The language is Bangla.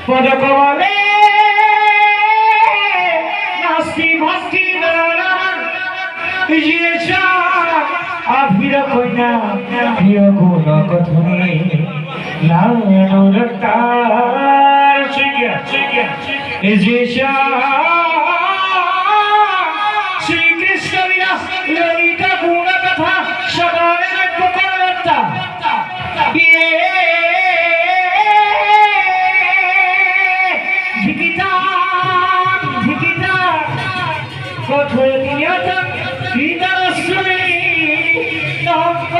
পদকমলে নাস্তি ভক্তি আভির কইনা প্রিয় গুণ কথনে নানুরতার শ্রীকৃষ্ণ বিনা ললিতা গুণ কথা সদরে করতা কঠোর নিয়তন হৃদয়শ্রী নব